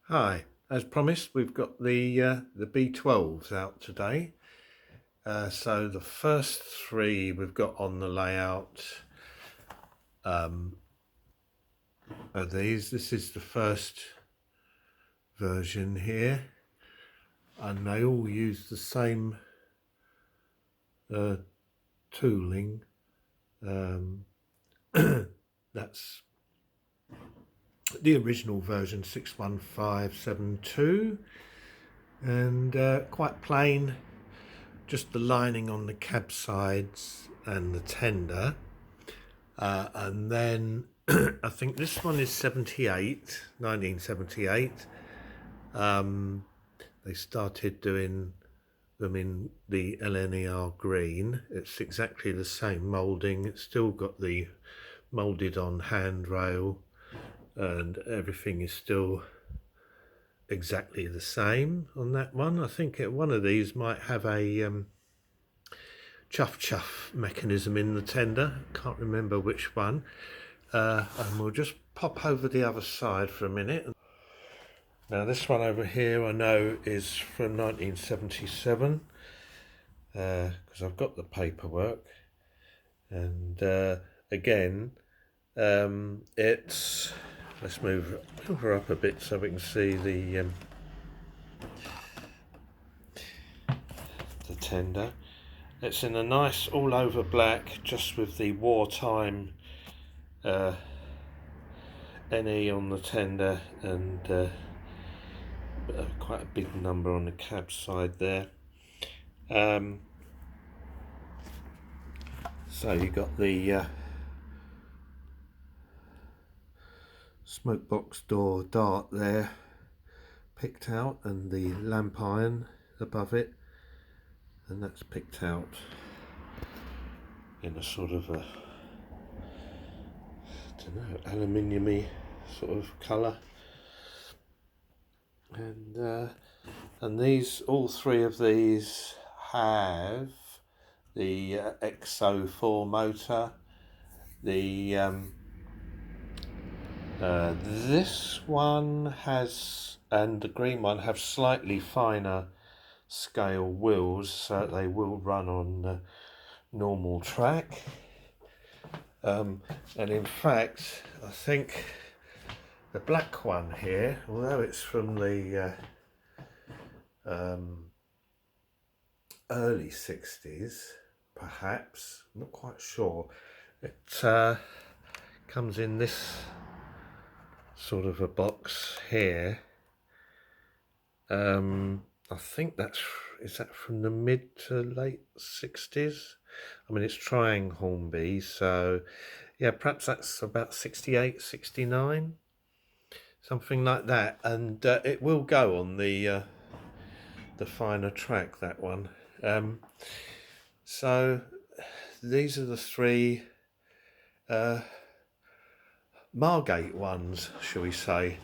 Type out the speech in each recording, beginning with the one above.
Hi, as promised, we've got the B12s out today. So the first three we've got on the layout are these. This is the first version here, and they all use the same tooling. That's the original version 61572, and quite plain, just the lining on the cab sides and the tender, and then I think this one is 1978. They started doing them in the LNER green. It's exactly the same moulding. It's still got the moulded on handrail, and everything is still exactly the same on that one. I think one of these might have a chuff mechanism in the tender. Can't remember which one. And we'll just pop over the other side for a minute. Now this one over here I know is from 1977, because I've got the paperwork, and again it's, let's move her up a bit so we can see the tender. It's in a nice all over black, just with the wartime NE on the tender, and quite a big number on the cab side there. So you got the smoke box door dart there picked out, and the lamp iron above it, and that's picked out in a sort of a, I don't know, aluminium-y sort of colour. And these, all three of these have the XO4 motor. The this one has, and the green one, have slightly finer scale wheels, so they will run on normal track. And in fact, I think the black one here, although it's from the early 60s, perhaps, I'm not quite sure, it comes in this sort of a box here. I think is that from the mid to late 60s? I mean, it's trying Hornby, so yeah, perhaps that's about 68, 69, something like that. And it will go on the finer track, that one. So these are the three Margate ones, shall we say,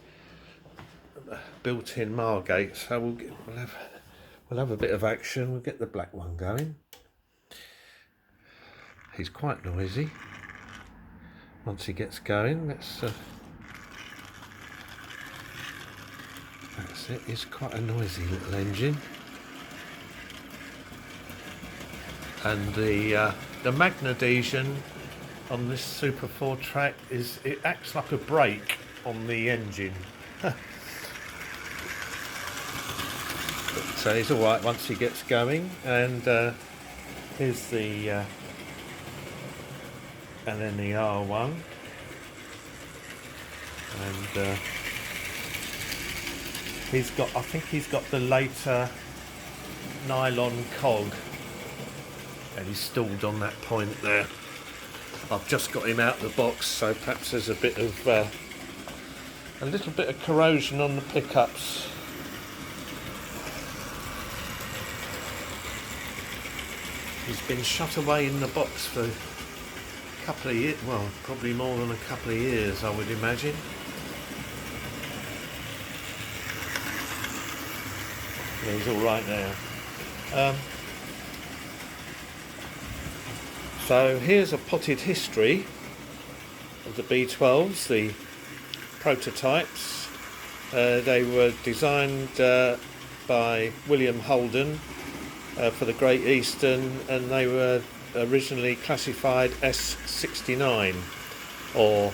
built-in Margate. So we'll have a bit of action. We'll get the black one going. He's quite noisy once he gets going. That's it. It's quite a noisy little engine. And the magnadhesion on this Super 4 track it acts like a brake on the engine. But he's all right once he gets going. And here's the LNER one, and I think he's got the later nylon cog, and he's stalled on that point there. I've just got him out of the box, so perhaps there's a little bit of corrosion on the pickups. He's been shut away in the box for a couple of years, well, probably more than a couple of years, I would imagine. Yeah, he's all right now. So here's a potted history of the B12s, the prototypes. They were designed by William Holden for the Great Eastern, and they were originally classified S69 or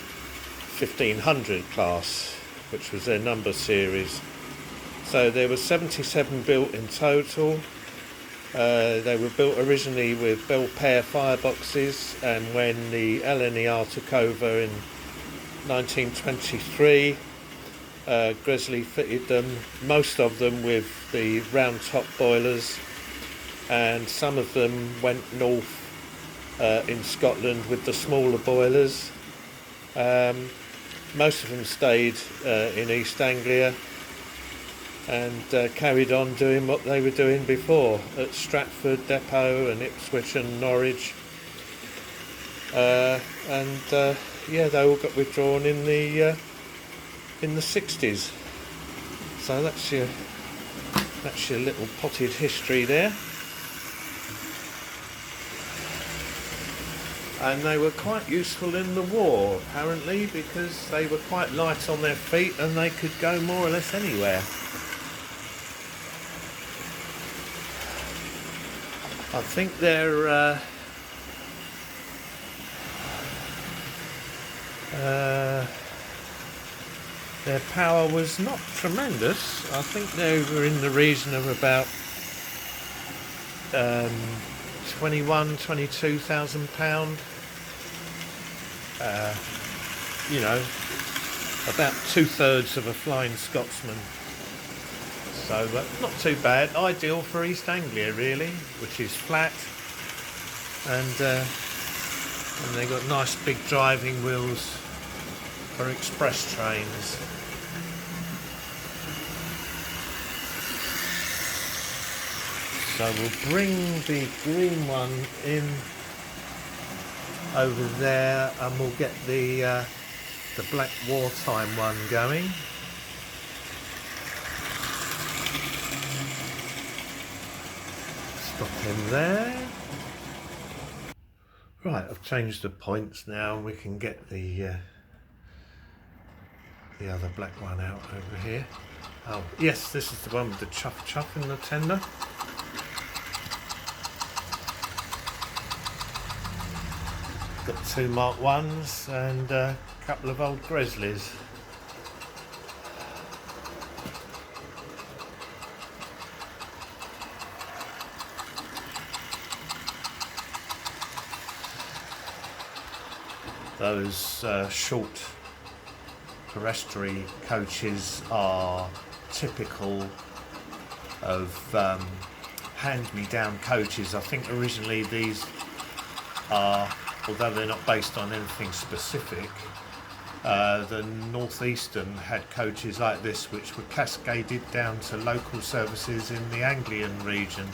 1500 class, which was their number series. So there were 77 built in total. They were built originally with Bell-Paire fireboxes, and when the LNER took over in 1923, Gresley fitted them, most of them with the round top boilers, and some of them went north in Scotland with the smaller boilers. Most of them stayed in East Anglia and carried on doing what they were doing before at Stratford Depot and Ipswich and Norwich. Yeah, they all got withdrawn in the 60s. So that's your little potted history there. And they were quite useful in the war, apparently, because they were quite light on their feet and they could go more or less anywhere. I think their power was not tremendous. I think they were in the region of about 22,000 pound. You know, about 2/3 of a Flying Scotsman. So, not too bad. Ideal for East Anglia, really, which is flat, and they got nice big driving wheels for express trains. So we'll bring the green one in over there, and we'll get the black wartime one going. Stop him there. Right, I've changed the points now, and we can get the other black one out over here. Oh yes, this is the one with the chuff in the tender. Got 2 Mark 1s and a couple of old Gresleys. Those short terrestrial coaches are typical of hand-me-down coaches. I think originally these are, although they're not based on anything specific, the North Eastern had coaches like this which were cascaded down to local services in the Anglian region.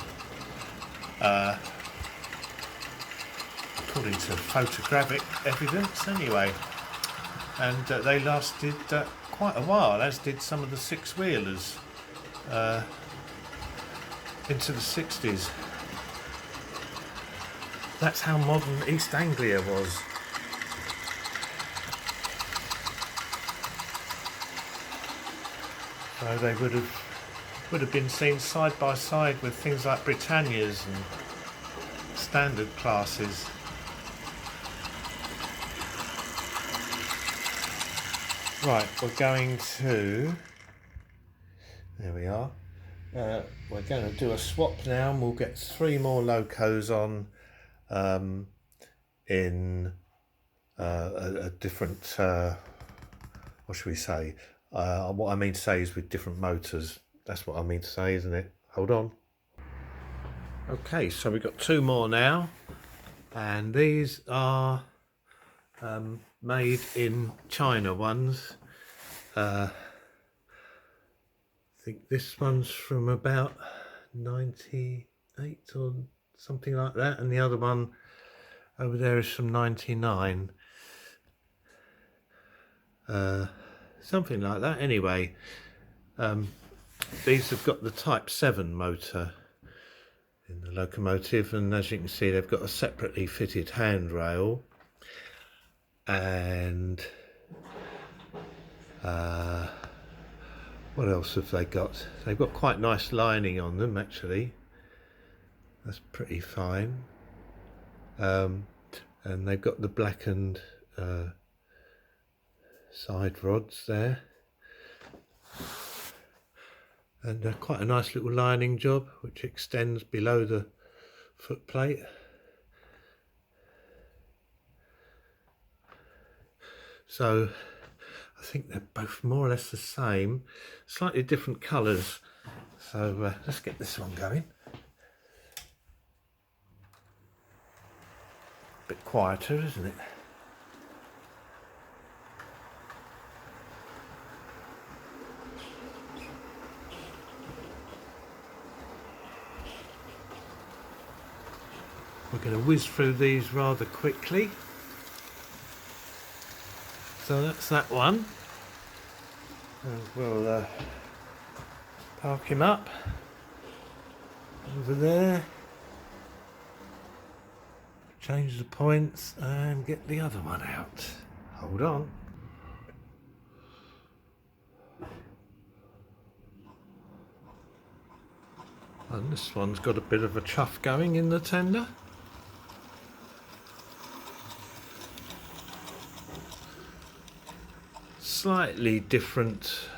According to photographic evidence anyway, and they lasted quite a while, as did some of the 6-wheelers into the 60s. That's how modern East Anglia was. So they would have been seen side by side with things like Britannias and standard classes. Right, we're going to, there we are, we're going to do a swap now, and we'll get 3 more locos on in a different, what should we say, what I mean to say is with different motors. That's what I mean to say, isn't it? Hold on. Okay, so we've got 2 more now, and these are made in China ones. I think this one's from about 98 or something like that, and the other one over there is from 99. Something like that anyway. These have got the Type 7 motor in the locomotive, and as you can see they've got a separately fitted handrail, and What else have they got? They've got quite nice lining on them actually. That's pretty fine. And they've got the blackened side rods there. And quite a nice little lining job which extends below the foot plate. So I think they're both more or less the same, slightly different colours. So let's get this one going. Bit quieter, isn't it? We're going to whiz through these rather quickly. So that's that one. And we'll park him up over there, change the points and get the other one out. Hold on. And this one's got a bit of a chuff going in the tender. Slightly different,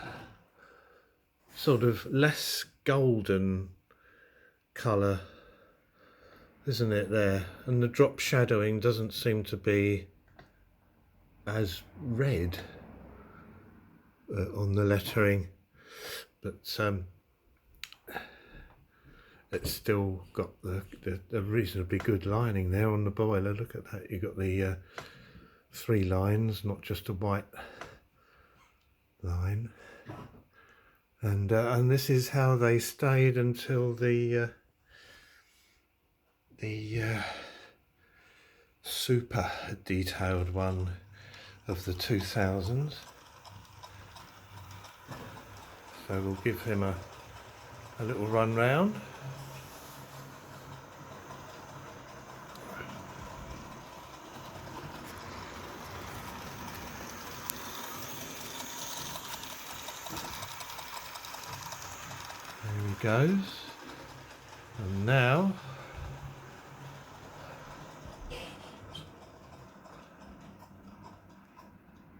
sort of less golden colour, isn't it there? And the drop shadowing doesn't seem to be as red on the lettering, but it's still got the reasonably good lining there on the boiler. Look at that, you've got the 3 lines, not just a white line, and this is how they stayed until the super detailed one of the 2000s. So we'll give him a little run round. There he goes. And now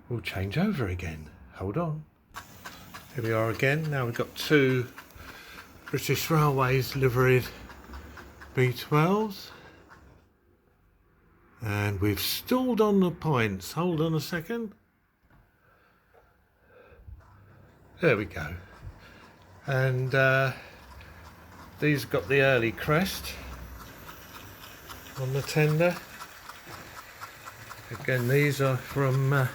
we'll change over again. Hold on. Here we are again. Now we've got 2 British Railways liveried B12s. And we've stalled on the points. Hold on a second. There we go. And these got the early crest on the tender. Again, these are from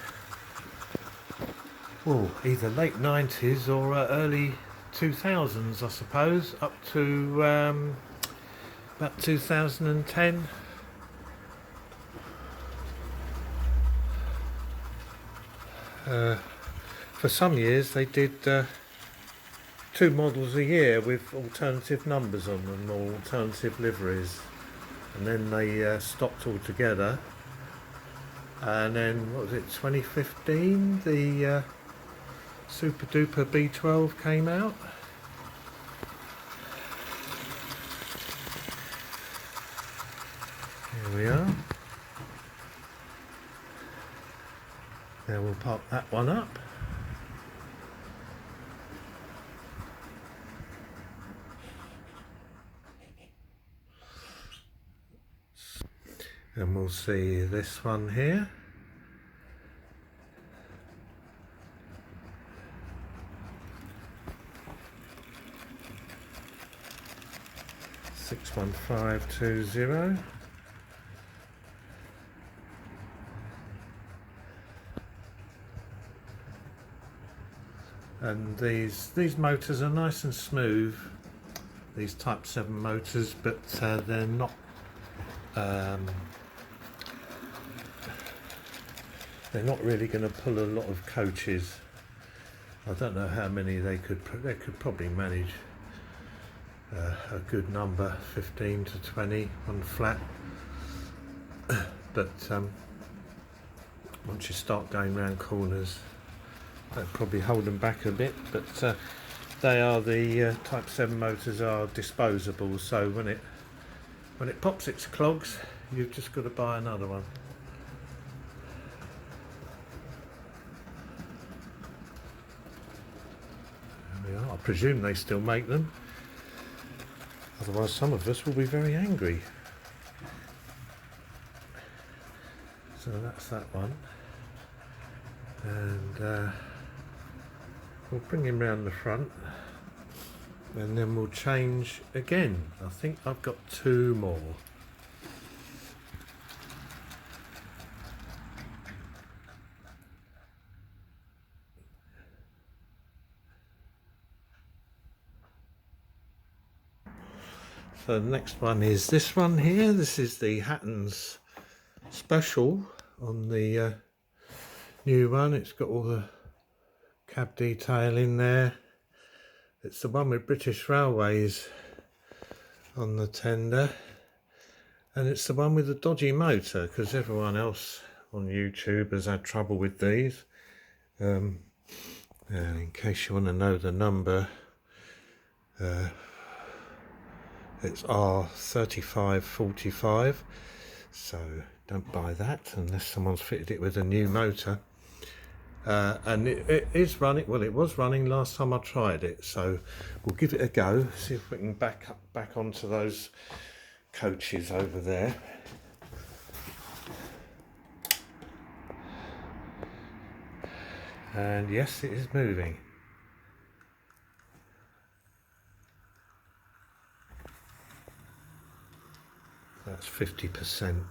either late 90s or early 2000s, I suppose, up to about 2010. For some years they did 2 models a year with alternative numbers on them, or alternative liveries, and then they stopped altogether. And then, what was it, 2015, the Super Duper B12 came out. Here we are. Now we'll pop that one up. And we'll see this one here. $61520. And these motors are nice and smooth, these Type 7 motors, but they're not really going to pull a lot of coaches. I don't know how many they could probably manage a good number, 15 to 20 on flat. But once you start going round corners, That'll probably hold them back a bit, but they are the Type 7 motors are disposable, so when it pops its clogs, you've just got to buy another one. There we are. I presume they still make them, otherwise some of us will be very angry. So that's that one, and we'll bring him round the front and then we'll change again. I think I've got two more. So the next one is this one here. This is the Hatton's Special on the new one. It's got all the cab detail in there. It's the one with British Railways on the tender, and it's the one with the dodgy motor, because everyone else on YouTube has had trouble with these. And in case you want to know the number, it's R3545, so don't buy that unless someone's fitted it with a new motor. And it is running, well, it was running last time I tried it, so we'll give it a go, see if we can back onto those coaches over there. And yes, it is moving. That's 50%.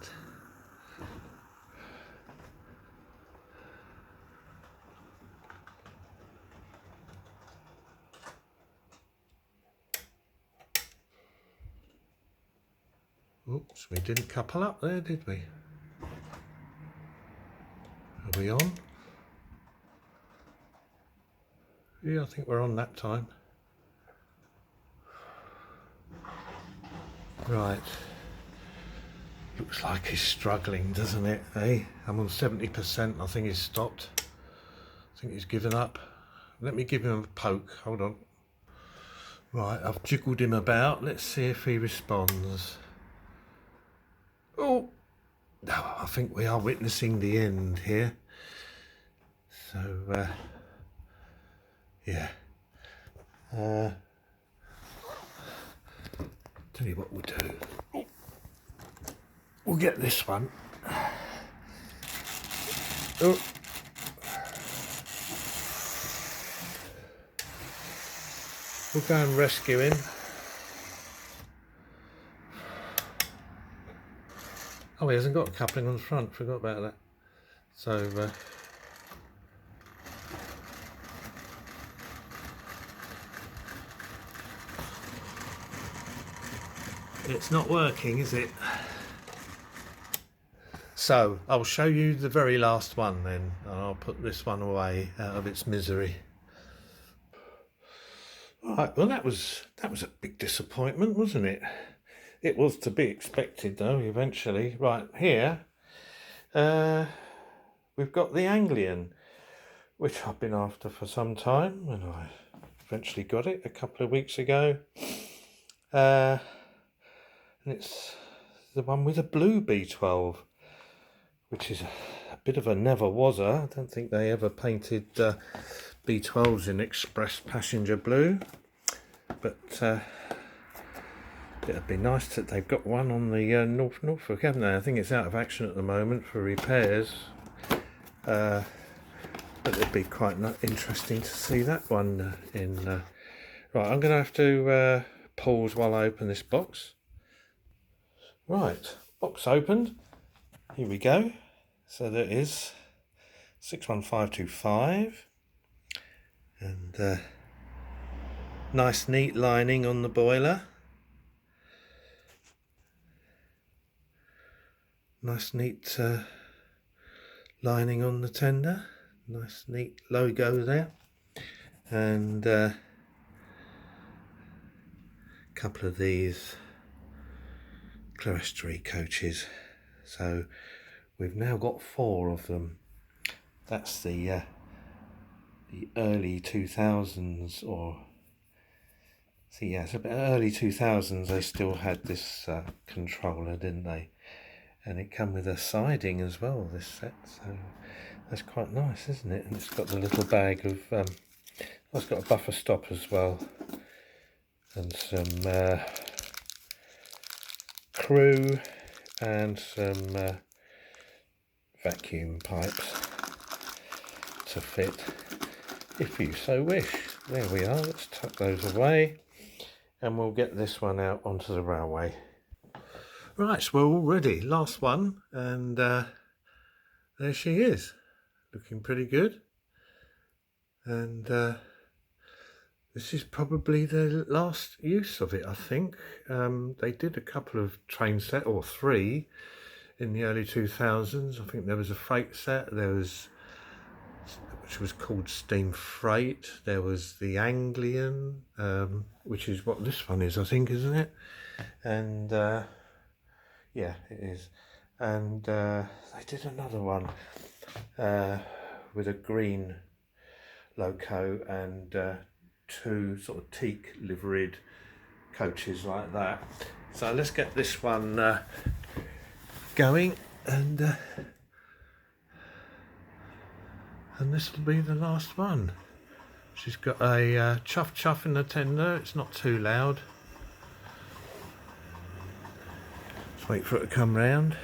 Oops, we didn't couple up there, did we? Are we on? Yeah, I think we're on that time. Right. Looks like he's struggling, doesn't it, eh? I'm on 70%, I think he's stopped. I think he's given up. Let me give him a poke, hold on. Right, I've jiggled him about, let's see if he responds. Oh, no, I think we are witnessing the end here. So, yeah. Tell you what we'll do. We'll get this one. Oh. We'll go and rescue him. Oh, he hasn't got a coupling on the front, forgot about that. So, it's not working, is it? So, I'll show you the very last one then, and I'll put this one away out of its misery. Right, well that was a big disappointment, wasn't it? It was to be expected though, eventually. Right, here we've got the Anglian, which I've been after for some time, and I eventually got it a couple of weeks ago. And it's the one with a blue B12, which is a bit of a never-wasser. I don't think they ever painted B12s in express passenger blue, but it'd be nice that they've got one on the Norfolk, haven't they? I think it's out of action at the moment for repairs, but it'd be quite interesting to see that one in. Right, I'm going to have to pause while I open this box. Right, box opened. Here we go. So there is 61525, and nice neat lining on the boiler. Nice neat lining on the tender. Nice neat logo there, and a couple of these clerestory coaches. So we've now got 4 of them. That's the the early 2000s, or see, yeah, it's about early 2000s. They still had this controller, didn't they? And it came with a siding as well, this set, so that's quite nice, isn't it? And it's got the little bag of it's got a buffer stop as well, and some crew and some vacuum pipes to fit if you so wish. There we are. Let's tuck those away and we'll get this one out onto the railway. Right, so we're all ready. Last one, and there she is, looking pretty good. And this is probably the last use of it, I think. They did a couple of train set, or three, in the early 2000s. I think there was a freight set, there was, which was called Steam Freight. There was the Anglian, which is what this one is, I think, isn't it? And yeah, it is. And they did another one with a green loco and two sort of teak liveried coaches like that. So let's get this one going, and this will be the last one. She's got a chuff chuff in the tender. It's not too loud. Let's wait for it to come round.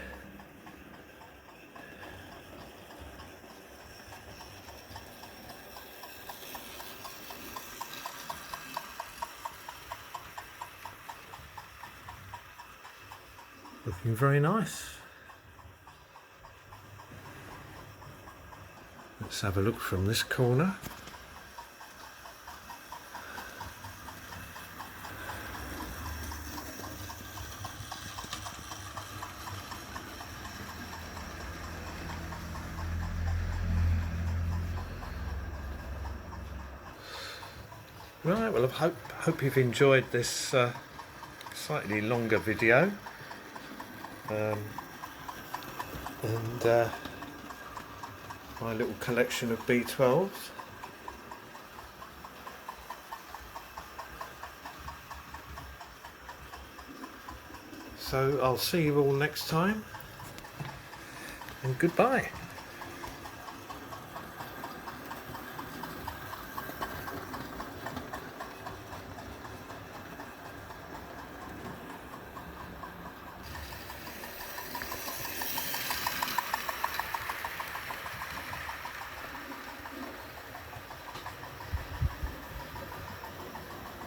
Looking very nice. Let's have a look from this corner. Right, well, I hope you've enjoyed this slightly longer video. And my little collection of B12s. So I'll see you all next time, and goodbye.